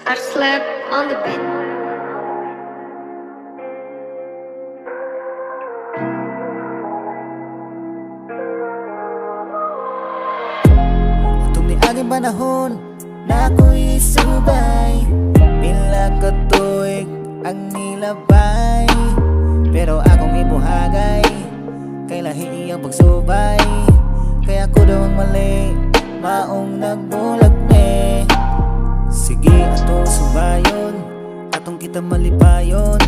I slept on the bed. Tumiaging panahon na ako'y subay, pila katuig ang nilabay. Pero akong ibuhagay, kay lahi iyang pagsubay. Kaya ako daw ang mali, maong nagbulag me. Sige atong subayon, atong kita malipayon.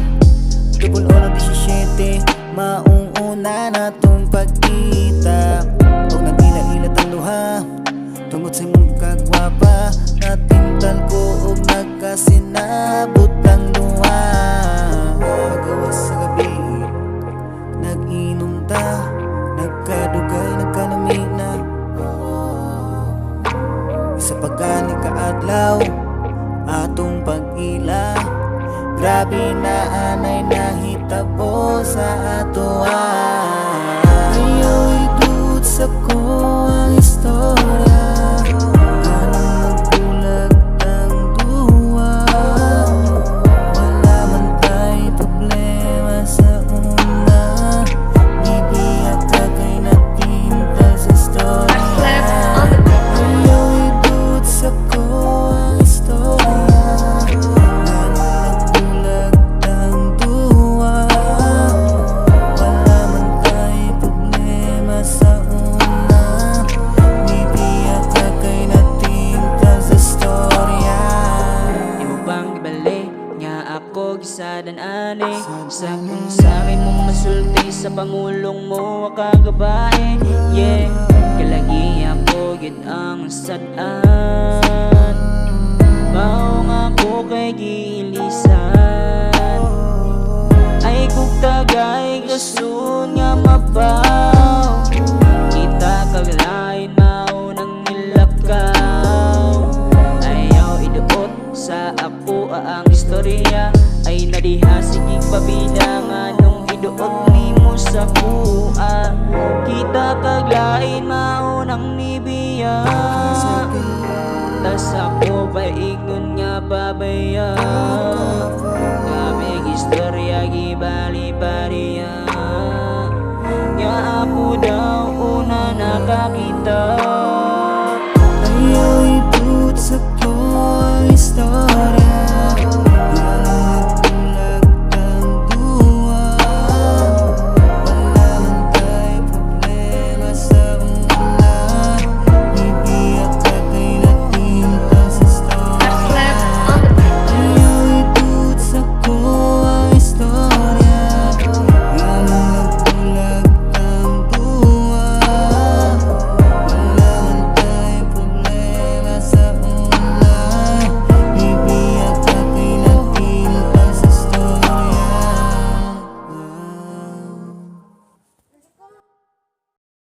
Double oro 17, maong una na tong pagkita. Huwag nag-ila-ila ang luha, tungod sa imong kagwapa. Natintal ko og nagkasinabot ang duha. Pagawas sa gabi, nag-inom ta, nagkadugay, nagkanamina. Isa pagani kaadlaw, atong pag-ila. Grabe na anay nahitabo sa atoa. Ayaw idut sa ko ang istorya. Anong nagbulag ang duwa. Wala man tayo problema sa una. Ibiyak ka kay natinta sa storya. Ayaw idut sa ko ang istorya. Gisadan ani sa kung sa'kin mong masulti sa pangulong mo kagabae. Yeah, kalagi ako gid ang sadan. Maong ako kay giilisan. Ay kung tagay gasun nga mabaw. Kita kaglain maunang nilakaw. Ayaw iduot sa ako ang istorya. Ay nadiha sigig pabilangan nung iduot nimo sa kuha. Kita kaglain maunang nibiya. Tas ako pa ingon nga babaya. Kaming istorya gibali-baliya. Nga ako daw una nakakita.